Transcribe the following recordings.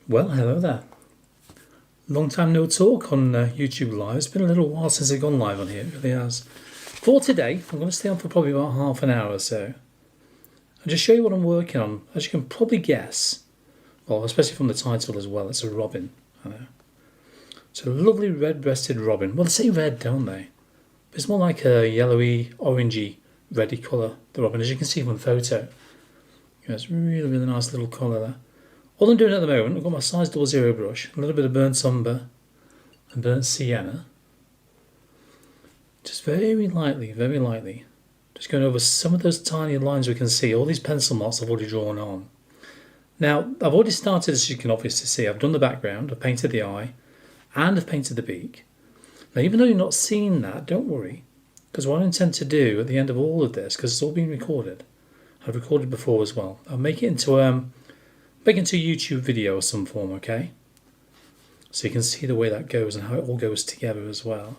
Well, hello there. Long time no talk on YouTube Live. It's been a little while since I've gone live on here, it really has. For today, I'm going to stay on for probably about half an hour or so. I'll just show you what I'm working on. As you can probably guess, well, especially from the title as well, it's a robin. I know. It's a lovely red-breasted robin. Well, they say red, don't they? But it's more like a yellowy, orangey, reddy colour, the robin, as you can see from the photo. Yeah, it's really, really nice little colour there. All I'm doing at the moment, I've got my size 00 brush, a little bit of burnt umber and burnt sienna. Just very lightly, just going over some of those tiny lines we can see. All these pencil marks I've already drawn on. Now, I've already started, as you can obviously see. I've done the background, I've painted the eye, and I've painted the beak. Now, even though you're not seeing that, don't worry, because what I intend to do at the end of all of this, because it's all been recorded, I've recorded before as well, I'll make it into a YouTube video of some form, okay? So you can see the way that goes and how it all goes together as well.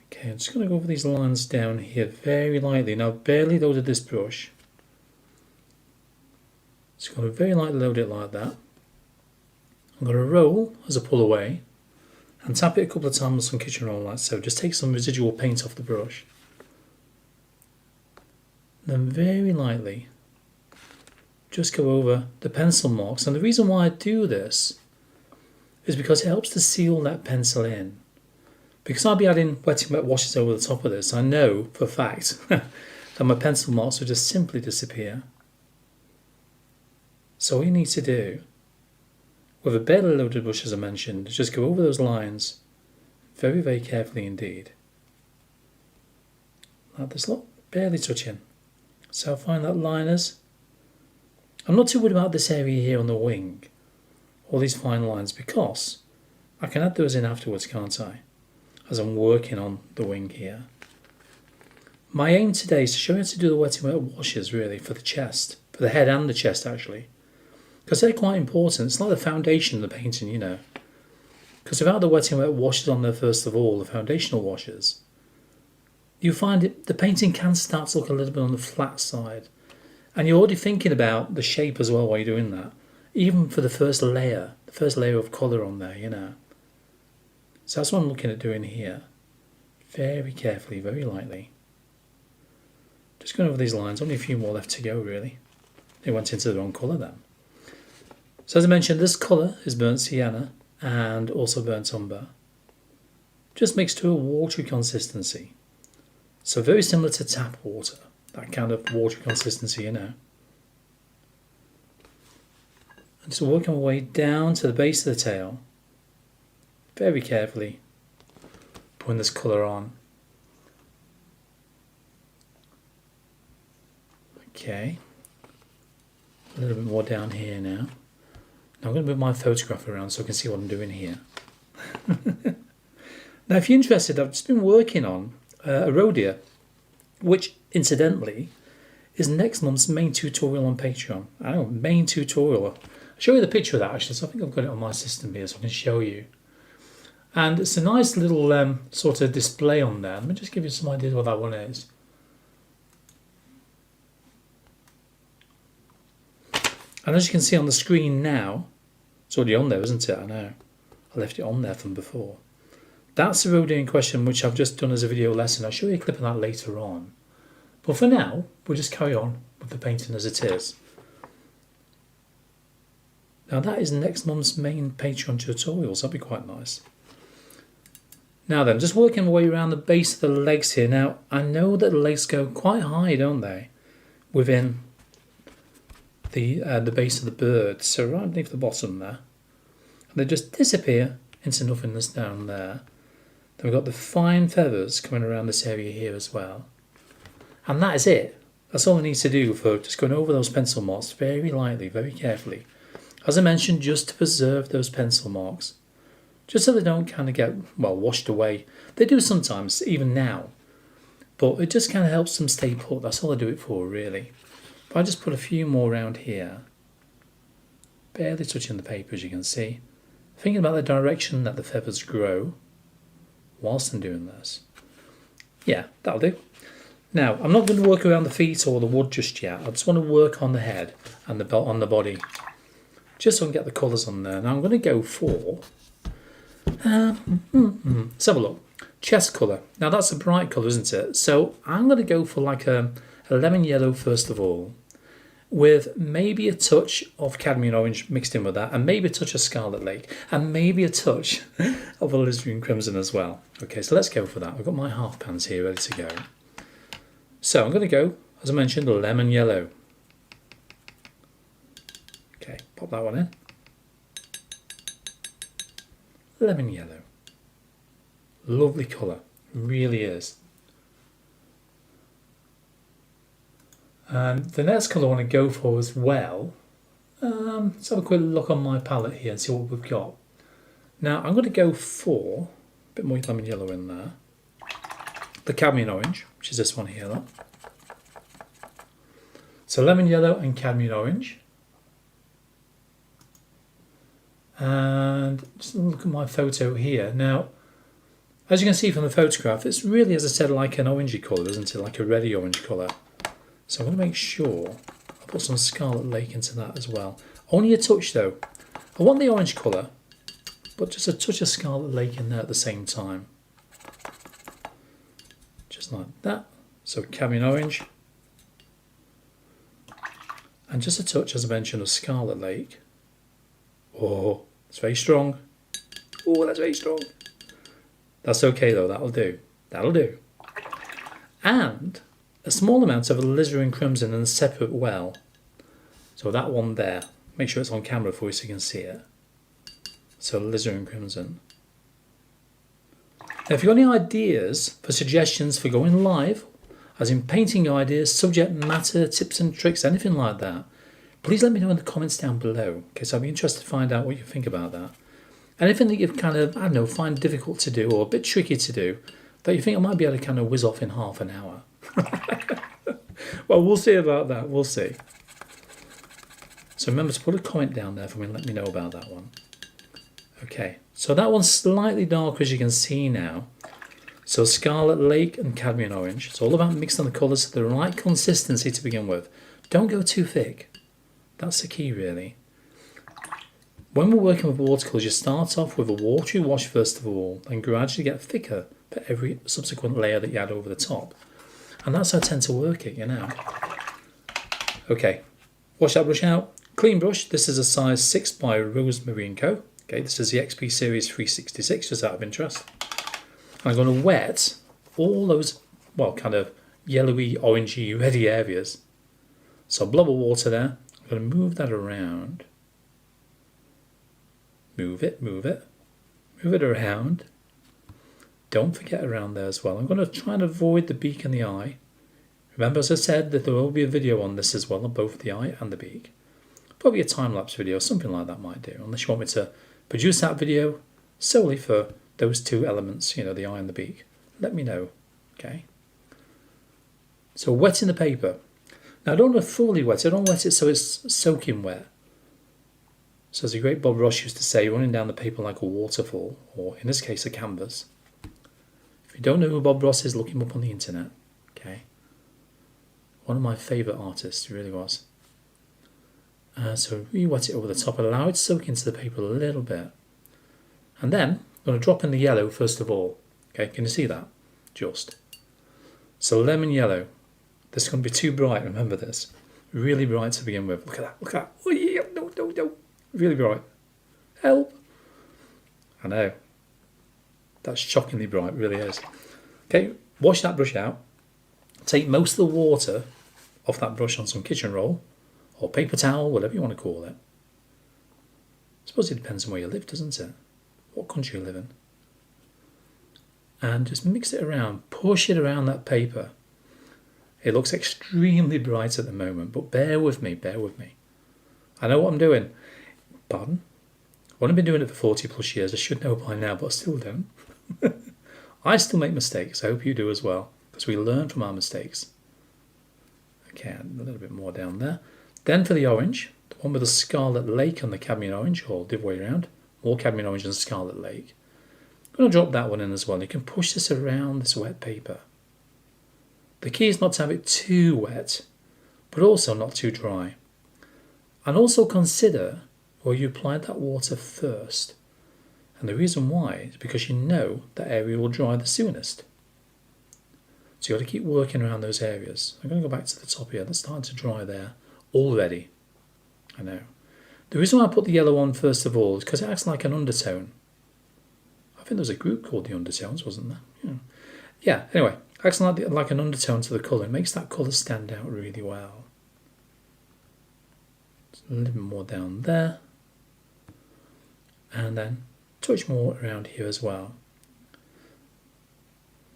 Okay, I'm just going to go over these lines down here very lightly. Now, I've barely loaded this brush. Just going to very lightly load it like that. I'm going to roll as I pull away and tap it a couple of times with some kitchen roll like so. Just take some residual paint off the brush. Then very lightly just go over the pencil marks. And the reason why I do this is because it helps to seal that pencil in. Because I'll be adding wet and wet washes over the top of this, I know for a fact that my pencil marks will just simply disappear. So all you need to do, with a barely loaded brush as I mentioned, is just go over those lines very, very carefully indeed. Like this, look, barely touching. So I'll find that liners. I'm not too worried about this area here on the wing, all these fine lines, because I can add those in afterwards, can't I? As I'm working on the wing here. My aim today is to show you how to do the wet and wet washes really for the chest, for the head and the chest actually, because they're quite important. It's like the foundation of the painting, you know. Because without the wet and wet washes on there first of all, the foundational washes, you find the painting can start to look a little bit on the flat side. And you're already thinking about the shape as well while you're doing that. Even for the first layer of colour on there, you know. So that's what I'm looking at doing here. Very carefully, very lightly. Just going over these lines, only a few more left to go really. They went into the wrong colour then. So as I mentioned, this colour is burnt sienna and also burnt umber. Just mixed to a watery consistency. So very similar to tap water. That kind of watery consistency, you know. And just working my way down to the base of the tail. Very carefully putting this colour on. Okay. A little bit more down here now. Now I'm going to move my photograph around so I can see what I'm doing here. Now if you're interested, I've just been working on a rhodia, which incidentally is next month's main tutorial on Patreon. I know, main tutorial. I'll show you the picture of that actually, so I think I've got it on my system here so I can show you. And it's a nice little sort of display on there. Let me just give you some ideas what that one is. And as you can see on the screen now, it's already on there, isn't it? I know. I left it on there from before. That's the rhodia in question, which I've just done as a video lesson. I'll show you a clip of that later on. But for now, we'll just carry on with the painting as it is. Now that is next month's main Patreon tutorials. That'd be quite nice. Now then, just working my way around the base of the legs here. Now, I know that the legs go quite high, don't they? Within the base of the bird. So right underneath the bottom there. And they just disappear into nothingness down there. Then we've got the fine feathers coming around this area here as well. And that is it. That's all I need to do for just going over those pencil marks very lightly, very carefully. As I mentioned, just to preserve those pencil marks. Just so they don't kind of get, well, washed away. They do sometimes, even now. But it just kind of helps them stay put. That's all I do it for, really. But I just put a few more around here. Barely touching the paper, as you can see. Thinking about the direction that the feathers grow whilst I'm doing this. Yeah, that'll do. Now, I'm not going to work around the feet or the wood just yet. I just want to work on the head and on the body. just so I can get the colours on there. Now I'm going to go for, let's have a look, chest colour. Now that's a bright colour, isn't it? So I'm going to go for like a lemon yellow first of all, with maybe a touch of cadmium orange mixed in with that, and maybe a touch of Scarlet Lake, and maybe a touch of alizarin crimson as well. Okay, so let's go for that. I've got my half pans here ready to go. So I'm going to go, as I mentioned, lemon yellow. Okay, pop that one in. Lemon yellow. Lovely colour, really is. And the next colour I want to go for as well, let's have a quick look on my palette here and see what we've got. Now I'm going to go for a bit more lemon yellow in there. The cadmium orange, which is this one here. Look. So lemon yellow and cadmium orange. And just look at my photo here. Now, as you can see from the photograph, it's really, as I said, like an orangey colour, isn't it? Like a reddy orange colour. So I'm going to make sure I put some Scarlet Lake into that as well. Only a touch though. I want the orange colour, but just a touch of Scarlet Lake in there at the same time. Just like that. So cadmium orange. And just a touch, as I mentioned, of Scarlet Lake. Oh, it's very strong. Oh, that's very strong. That's okay though, that'll do. That'll do. And a small amount of alizarin crimson in a separate well. So that one there. Make sure it's on camera for you so you can see it. So alizarin crimson. Now if you've got any ideas for suggestions for going live, as in painting ideas, subject matter, tips and tricks, anything like that, please let me know in the comments down below. Okay, so I'd be interested to find out what you think about that. Anything that you've kind of, I don't know, find difficult to do or a bit tricky to do, that you think I might be able to kind of whiz off in half an hour. Well, we'll see about that, we'll see. So remember to put a comment down there for me and let me know about that one. Okay, so that one's slightly darker as you can see now. So Scarlet Lake and cadmium orange. It's all about mixing the colours to the right consistency to begin with. Don't go too thick. That's the key really. When we're working with watercolours, you start off with a watery wash first of all and gradually get thicker for every subsequent layer that you add over the top. And that's how I tend to work it, you know. Okay, wash that brush out. Clean brush. This is a size 6 by Rosemary & Co. Okay, this is the XP Series 366, just out of interest. I'm going to wet all those, well, kind of yellowy, orangey, reddy areas. So a blob of water there. I'm going to move that around. Move it, move it. Move it around. Don't forget around there as well. I'm going to try and avoid the beak and the eye. Remember, as I said, that there will be a video on this as well, on both the eye and the beak. Probably a time-lapse video, something like that might do, unless you want me to produce that video solely for those two elements, you know, the eye and the beak. Let me know, okay? So wetting the paper. Now I don't want to fully wet it, I don't wet it so it's soaking wet. So as the great Bob Ross used to say, running down the paper like a waterfall, or in this case a canvas. If you don't know who Bob Ross is, look him up on the internet, okay? One of my favourite artists, he really was. So you wet it over the top and allow it to soak into the paper a little bit. And then I'm going to drop in the yellow first of all. Okay, can you see that? Just. So lemon yellow. This is going to be too bright, remember this. Really bright to begin with. Look at that, look at that. Oh yeah, no, no, no. Really bright. Help. I know. That's shockingly bright, really is. Okay, wash that brush out. Take most of the water off that brush on some kitchen roll or paper towel, whatever you want to call it. I suppose it depends on where you live, doesn't it? What country you live in. And just mix it around, push it around that paper. It looks extremely bright at the moment, but bear with me, bear with me. I know what I'm doing. Pardon? Well, I've been doing it for 40 plus years. I should know by now, but I still don't. I still make mistakes. I hope you do as well, because we learn from our mistakes. Okay, a little bit more down there. Then for the orange, the one with the Scarlet Lake and the cadmium orange, or the other way around, more cadmium orange and Scarlet Lake. I'm going to drop that one in as well. You can push this around this wet paper. The key is not to have it too wet, but also not too dry. And also consider or you applied that water first. And the reason why is because you know that area will dry the soonest. So you've got to keep working around those areas. I'm going to go back to the top here. That's starting to dry there already. I know. The reason why I put the yellow on first of all is because it acts like an undertone. I think there was a group called the Undertones, wasn't there? Yeah, anyway, acts like an undertone to the colour. It makes that colour stand out really well. Just a little bit more down there. And then touch more around here as well.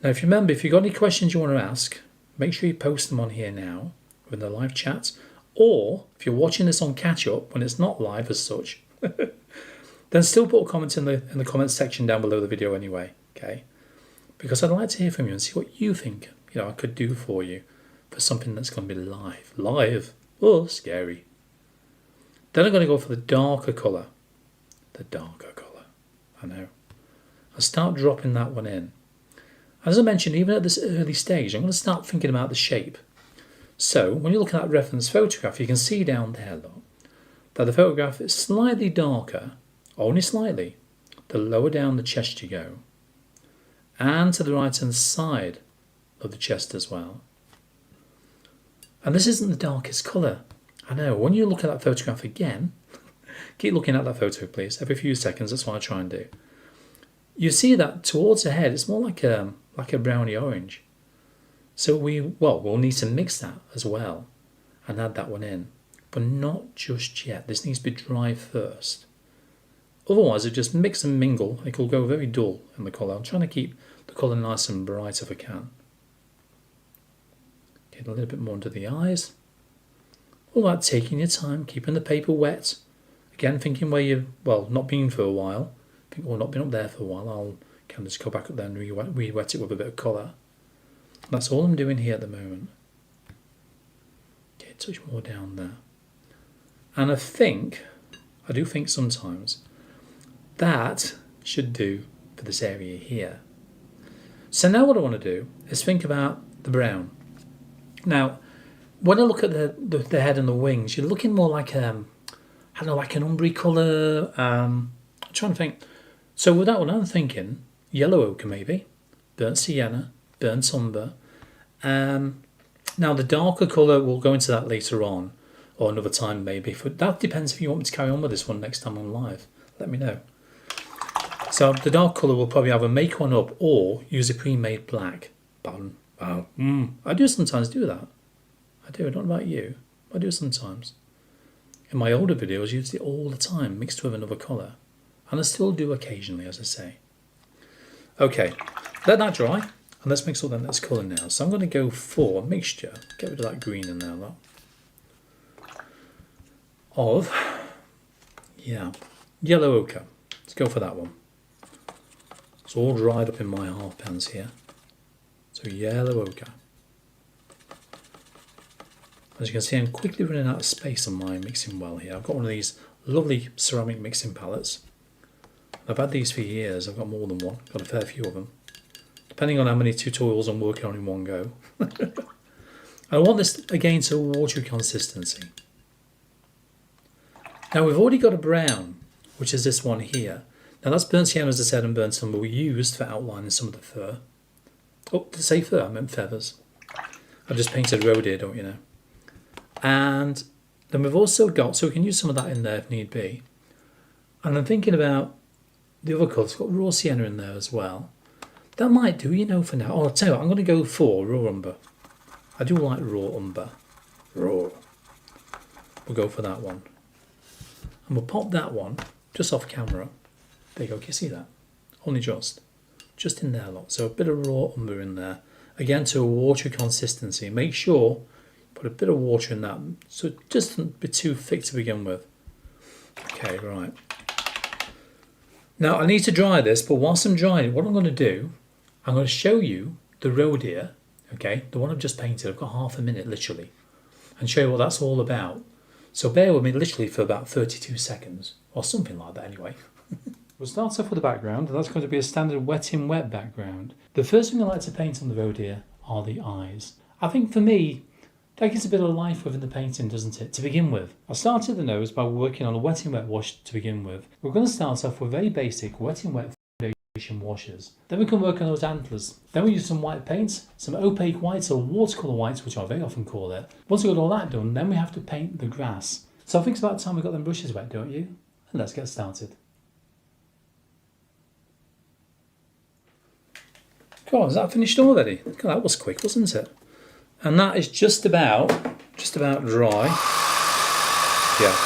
Now if you remember, if you've got any questions you want to ask, make sure you post them on here now in the live chat, or if you're watching this on catch up when it's not live as such, then still put a comment in the comments section down below the video anyway, okay? Because I'd like to hear from you and see what you think I could do for you for something that's going to be live. Oh, scary. Then I'm going to go for the darker colour. I know. I'll start dropping that one in. As I mentioned, even at this early stage, I'm going to start thinking about the shape. So when you look at that reference photograph, you can see down there, look, that the photograph is slightly darker, only slightly, the lower down the chest you go, and to the right hand side of the chest as well. And this isn't the darkest colour. I know, when you look at that photograph again, keep looking at that photo please, every few seconds, that's what I try and do. You see that towards the head, it's more like a browny orange. So we'll need to mix that as well and add that one in, but not just yet. This needs to be dry first. Otherwise, it just mix and mingle. It will go very dull in the colour. I'm trying to keep the colour nice and bright if I can. Get a little bit more under the eyes. All about taking your time, keeping the paper wet. Again, thinking where you've, not been for a while, or not been up there for a while, I'll kind of just go back up there and re-wet it with a bit of colour. That's all I'm doing here at the moment. Okay, touch more down there. And I do think sometimes, that should do for this area here. So now what I want to do is think about the brown. Now, when I look at the head and the wings, you're looking more like like an ombre colour. I'm trying to think. So with that one, I'm thinking yellow ochre maybe, burnt sienna, burnt umber. Now the darker colour, we'll go into that later on, or another time maybe. That depends if you want me to carry on with this one next time on live. Let me know. So the dark colour will probably either make one up or use a pre-made black. I do sometimes do that. I do. I don't know about you. I do sometimes. In my older videos, I used it all the time, mixed with another colour. And I still do occasionally, as I say. Okay, let that dry. And let's mix all that next colour now. So I'm going to go for a mixture. Get rid of that green in there, look. Of, yellow ochre. Let's go for that one. It's all dried up in my half pans here. So yellow ochre. As you can see, I'm quickly running out of space on my mixing well here. I've got one of these lovely ceramic mixing palettes. I've had these for years. I've got more than one. Got a fair few of them. Depending on how many tutorials I'm working on in one go. I want this, again, to a watery consistency. Now we've already got a brown, which is this one here. Now that's burnt sienna, as I said, and burnt umber we used for outlining some of the fur. Oh, did I say fur? I meant feathers. I've just painted roe deer, don't you know? And then we've also got, so we can use some of that in there if need be. And I'm thinking about the other colours. It's got raw sienna in there as well. That might do, for now. Oh, I'll tell you what, I'm going to go for raw umber. I do like raw umber. Raw. We'll go for that one. And we'll pop that one just off camera. There you go, can you see that? Only just in there, look. So a bit of raw umber in there. Again, to a watery consistency. Make sure put a bit of water in that, so it doesn't be too thick to begin with. Okay, right. Now I need to dry this, but whilst I'm drying it, what I'm going to do, I'm going to show you the roe deer, okay, the one I've just painted. I've got half a minute literally, and show you what that's all about. So bear with me literally for about 32 seconds, or something like that anyway. We'll start off with the background, and that's going to be a standard wet in wet background. The first thing I like to paint on the roe deer are the eyes. I think for me, That gives a bit of life within the painting, doesn't it, to begin with? I started the nose by working on a wet and wet wash to begin with. We're going to start off with very basic wet and wet foundation washes. Then we can work on those antlers. Then we use some white paints, some opaque whites or watercolour whites, which I very often call it. Once we've got all that done, then we have to paint the grass. So I think it's about time we got them brushes wet, don't you? And let's get started. God, is that finished already? God, that was quick, wasn't it? And that is just about dry. Yeah.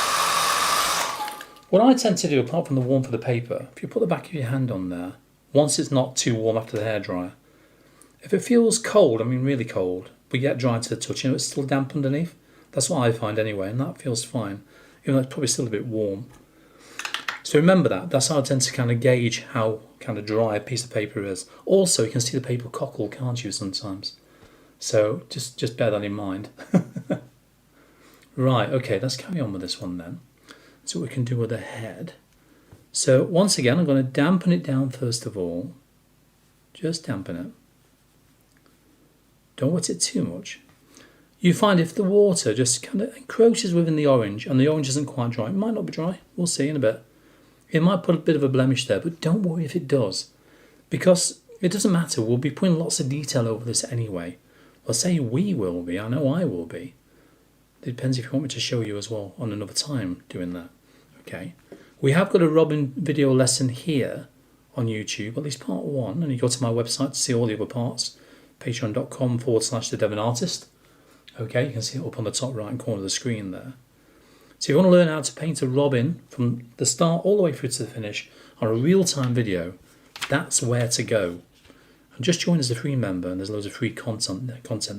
What I tend to do, apart from the warmth of the paper, if you put the back of your hand on there, once it's not too warm after the hairdryer, if it feels cold, I mean really cold, but yet dry to the touch, you know, it's still damp underneath. That's what I find anyway, and that feels fine, even though it's probably still a bit warm. So remember that. That's how I tend to kind of gauge how kind of dry a piece of paper is. Also, you can see the paper cockle, can't you, sometimes? So just bear that in mind. Right, okay, let's carry on with this one then. See what we can do with the head. So once again, I'm going to dampen it down first of all. Just dampen it. Don't wet it too much. You find if the water just kind of encroaches within the orange and the orange isn't quite dry, it might not be dry, we'll see in a bit. It might put a bit of a blemish there, but don't worry if it does, because it doesn't matter, we'll be putting lots of detail over this anyway. Well, say we will be, I know I will be. It depends if you want me to show you as well on another time doing that. Okay, we have got a Robin video lesson here on YouTube, at least part 1, and you go to my website to see all the other parts, patreon.com/The Devon Artist. Okay, you can see it up on the top right corner of the screen there. So if you want to learn how to paint a robin from the start all the way through to the finish on a real-time video, that's where to go. And just join as a free member, and there's loads of free content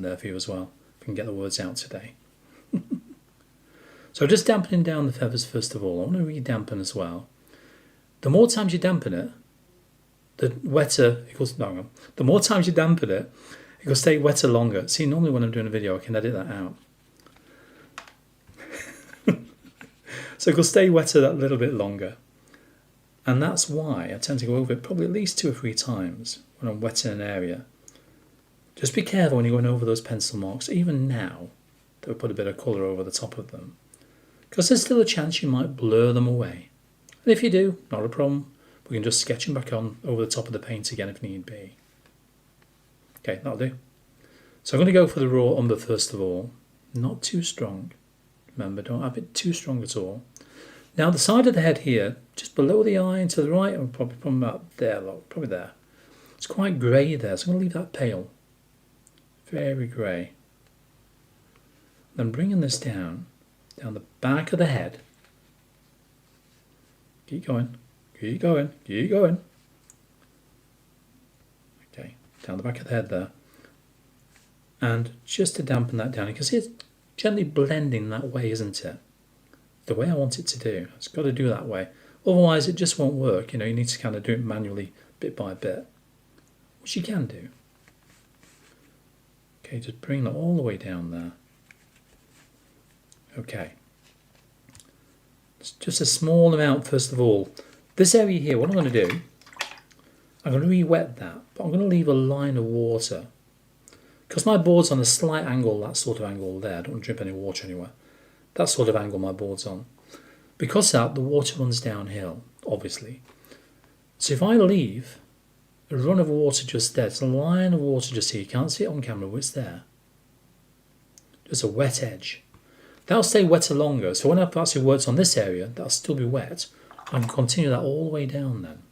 there for you as well. If we can get the words out today. So just dampening down the feathers first of all. I want to re-dampen as well. The more times you dampen it, the wetter it goes. No, the more times you dampen it, it will stay wetter longer. See, normally when I'm doing a video, I can edit that out. So it will stay wetter that little bit longer. And that's why I tend to go over it probably at least 2 or 3 times when I'm wetting an area. Just be careful when you're going over those pencil marks, even now, that we put a bit of colour over the top of them. Because there's still a chance you might blur them away. And if you do, not a problem. We can just sketch them back on over the top of the paint again if need be. Okay, that'll do. So I'm going to go for the raw umber first of all. Not too strong. Remember, don't have it too strong at all. Now the side of the head here, just below the eye and to the right, or probably from about there, look, probably there. It's quite grey there, so I'm going to leave that pale. Very grey. Then bringing this down the back of the head. Keep going, keep going, keep going. Okay, down the back of the head there. And just to dampen that down, you can see it's gently blending that way, isn't it? The way I want it to do. It's got to do that way. Otherwise, it just won't work. You know, you need to kind of do it manually, bit by bit, which you can do. Okay, just bring that all the way down there. Okay. It's just a small amount first of all. This area here, what I'm going to do, I'm going to re-wet that, but I'm going to leave a line of water. Because my board's on a slight angle, that sort of angle there, I don't want to drip any water anywhere. That sort of angle my board's on. Because of that, the water runs downhill, obviously. So if I leave a run of water just there, it's a line of water just here, you can't see it on camera, but it's there. Just a wet edge. That'll stay wetter longer, so when I've actually worked on this area, that'll still be wet. I can continue that all the way down then.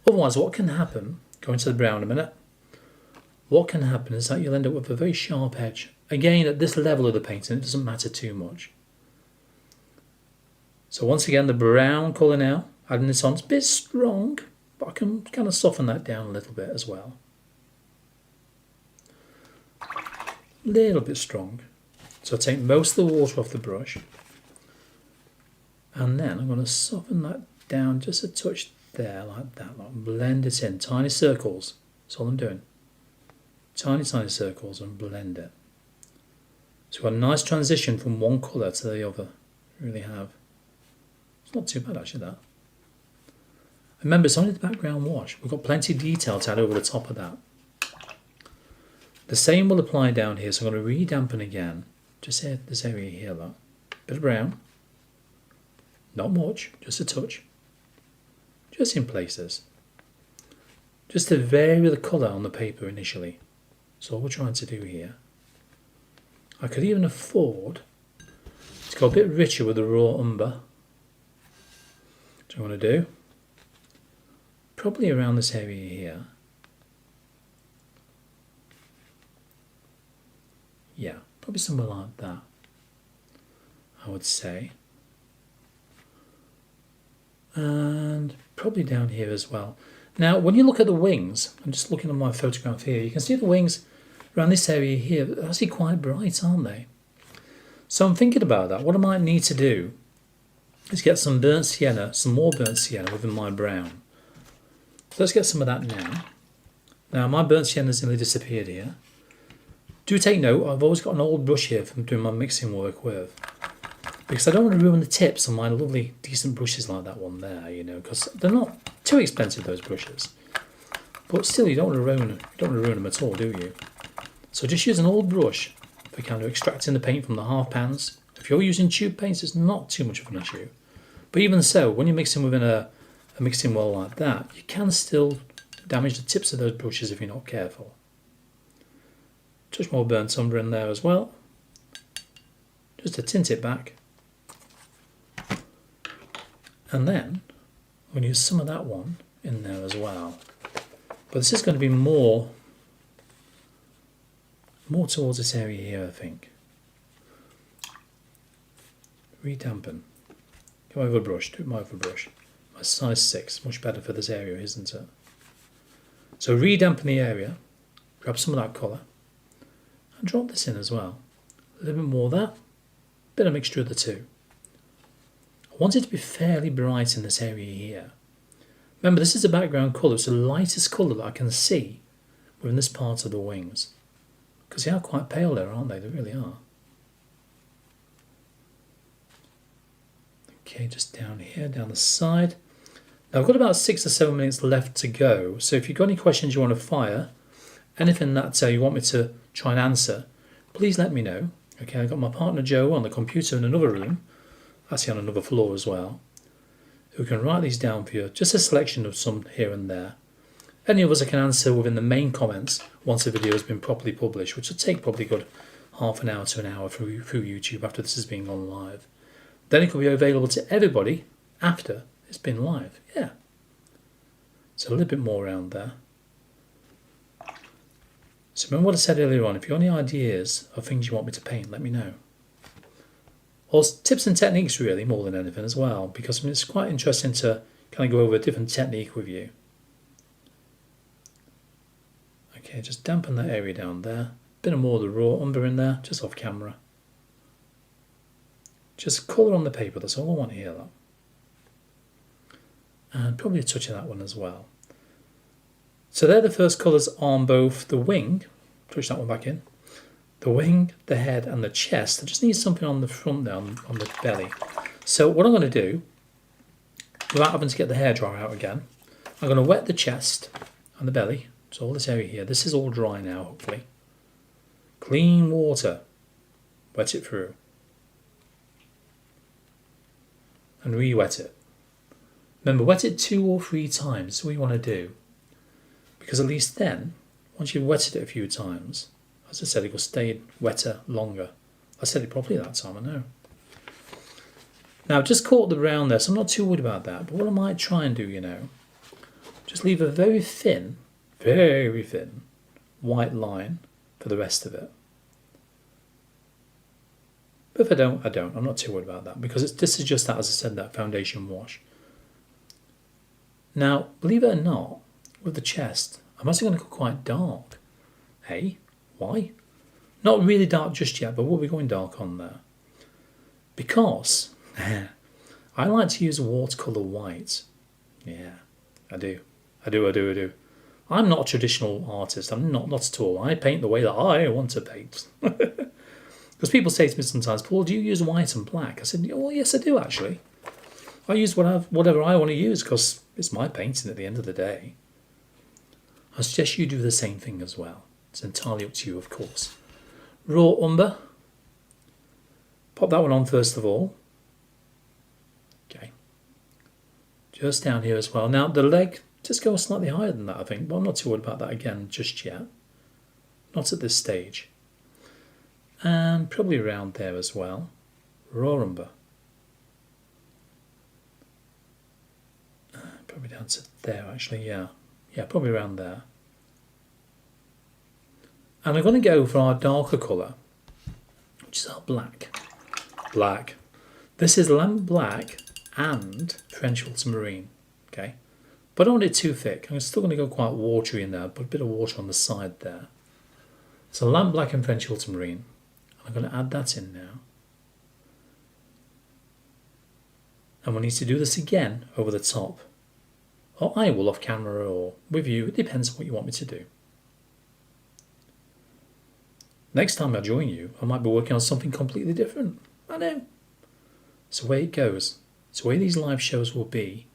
Otherwise, what can happen, going to the brown in a minute, what can happen is that you'll end up with a very sharp edge. Again, at this level of the painting, it doesn't matter too much. So once again, the brown colour now, adding this on, it's a bit strong, but I can kind of soften that down a little bit as well. A little bit strong. So I take most of the water off the brush, and then I'm going to soften that down just a touch there, like that, like blend it in, tiny circles, that's all I'm doing. Tiny, tiny circles and blend it. So we've got a nice transition from one colour to the other, we really have. It's not too bad actually, that. Remember, it's only the background wash, we've got plenty of detail to add over the top of that. The same will apply down here, so I'm going to re-dampen again. Just here, this area here, look. Bit of brown. Not much, just a touch. Just in places. Just to vary the colour on the paper initially. That's all we're trying to do here. I could even afford to go a bit richer with the raw umber. What do you want to do? Probably around this area here. Yeah, probably somewhere like that, I would say. And probably down here as well. Now, when you look at the wings, I'm just looking at my photograph here, you can see the wings around this area here, they're actually quite bright, aren't they? So I'm thinking about that. What I might need to do is get some burnt sienna, some more burnt sienna within my brown. So let's get some of that now. Now, my burnt sienna's nearly disappeared here. Do take note, I've always got an old brush here from doing my mixing work with. Because I don't want to ruin the tips on my lovely, decent brushes like that one there, you know, because they're not too expensive, those brushes. But still, you don't want to ruin them at all, do you? So just use an old brush for kind of extracting the paint from the half pans. If you're using tube paints, it's not too much of an issue. But even so, when you're mixing within a mixing well like that, you can still damage the tips of those brushes if you're not careful. Touch more burnt umber in there as well, just to tint it back. And then I'm going to use some of that one in there as well. But this is going to be more towards this area here, I think. Redampen. Go over brush, do my over brush. My size 6, much better for this area, isn't it? So redampen the area, grab some of that colour, and drop this in as well. A little bit more of that, bit of mixture of the two. I want it to be fairly bright in this area here. Remember, this is a background colour, it's the lightest colour that I can see within this part of the wings. Because they are quite pale there, aren't they? They really are. Okay, just down here, down the side. Now I've got about 6 or 7 minutes left to go, so if you've got any questions you want to fire, anything that you want me to try and answer, please let me know. Okay, I've got my partner Joe on the computer in another room, actually on another floor as well, who can write these down for you, just a selection of some here and there. Any of us I can answer within the main comments once the video has been properly published, which will take probably good half an hour to an hour through YouTube after this has been gone live. Then it will be available to everybody after it's been live. Yeah. So a little bit more around there. So remember what I said earlier on, if you've got any ideas of things you want me to paint, let me know. Or tips and techniques really, more than anything as well, because I mean, it's quite interesting to kind of go over a different technique with you. Okay, just dampen that area down there. Bit of more of the raw umber in there, just off camera. Just colour on the paper, that's all I want here though. And probably a touch of that one as well. So they're the first colours on both the wing, touch that one back in, the wing, the head and the chest. I just need something on the front there, on the belly. So what I'm going to do, without having to get the hairdryer out again, I'm going to wet the chest and the belly. So all this area here, this is all dry now hopefully. Clean water, wet it through. And re-wet it. Remember, wet it 2 or 3 times, that's what you want to do. Because at least then, once you've wetted it a few times, as I said, it will stay wetter longer. I said it properly that time, I know. Now, I've just caught the brown there, so I'm not too worried about that. But what I might try and do, you know, just leave a very thin white line for the rest of it. But if I don't, I don't. I'm not too worried about that because this is just that, as I said, that foundation wash. Now, believe it or not, with the chest, I'm actually going to go quite dark. Hey, why? Not really dark just yet, but we'll be going dark on there. Because I like to use watercolour white. Yeah, I do. I'm not a traditional artist. I'm not at all. I paint the way that I want to paint. Because people say to me sometimes, Paul, do you use white and black? I said, oh, yes, I do, actually. I use whatever I want to use because it's my painting at the end of the day. I suggest you do the same thing as well. It's entirely up to you, of course. Raw umber. Pop that one on first of all. Okay. Just down here as well. Now the leg, just go slightly higher than that, I think. But I'm not too worried about that again just yet. Not at this stage. And probably around there as well. Raw umber. Probably down to there actually, yeah. Yeah, probably around there. And I'm going to go for our darker colour, which is our black. Black. This is lamp black and French ultramarine, okay? But I don't want it too thick. I'm still going to go quite watery in there, put a bit of water on the side there. So lamp black and French ultramarine. I'm going to add that in now. And we need to do this again over the top. Or I will off camera or with you. It depends on what you want me to do. Next time I join you, I might be working on something completely different. I know. It's the way it goes. It's the way these live shows will be.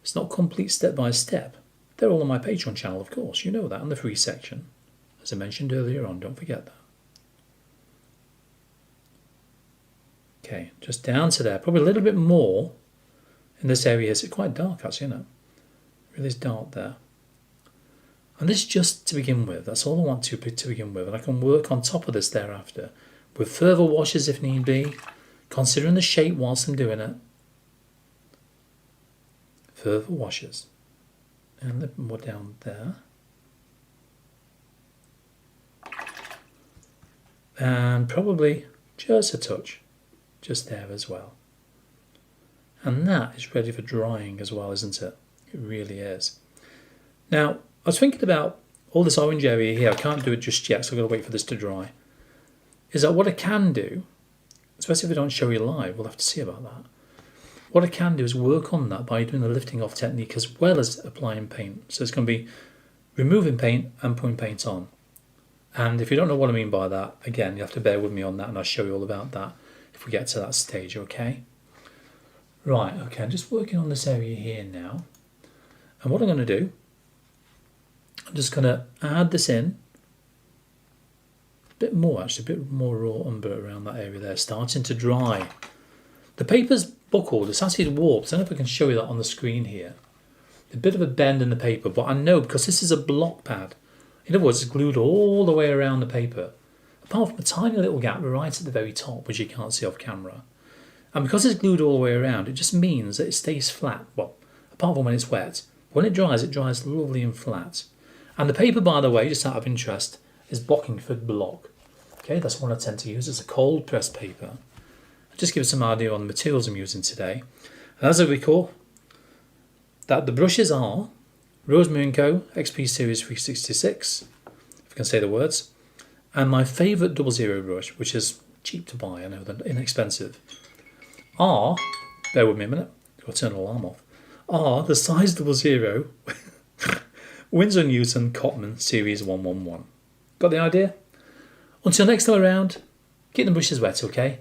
It's not complete step by step. They're all on my Patreon channel, of course. You know that, in the free section. As I mentioned earlier on, don't forget that. Okay, just down to there. Probably a little bit more in this area. It's quite dark, actually, isn't it? It really is dark there. And this is just to begin with. That's all I want to begin with. And I can work on top of this thereafter with further washes if need be, considering the shape whilst I'm doing it. Further washes. And a little bit more down there. And probably just a touch just there as well. And that is ready for drying as well, isn't it? It really is. Now, I was thinking about all this orange area here. I can't do it just yet, so I've got to wait for this to dry. Is that what I can do, especially if I don't show you live, we'll have to see about that. What I can do is work on that by doing the lifting off technique as well as applying paint. So it's going to be removing paint and putting paint on. And if you don't know what I mean by that, again, you have to bear with me on that and I'll show you all about that if we get to that stage, okay? Right, okay, I'm just working on this area here now. And what I'm going to do, I'm just going to add this in. A bit more, actually, a bit more raw umber around that area there, starting to dry. The paper's buckled, it's actually warped. I don't know if I can show you that on the screen here. A bit of a bend in the paper, but I know because this is a block pad. In other words, it's glued all the way around the paper, apart from a tiny little gap right at the very top, which you can't see off camera. And because it's glued all the way around, it just means that it stays flat. Well, apart from when it's wet. When it dries lovely and flat. And the paper, by the way, just out of interest, is Bockingford block. Okay, that's one I tend to use. It's a cold pressed paper. I'll just give you some idea on the materials I'm using today. And as I recall, that the brushes are Rosemary & Co. XP Series 366, if I can say the words, and my favourite 00 brush, which is cheap to buy, I know, they're inexpensive, are, bear with me a minute, I've got to turn the alarm off, are the size 00 Winsor & Newton Cotman Series 111. Got the idea? Until next time around, keep the brushes wet, okay?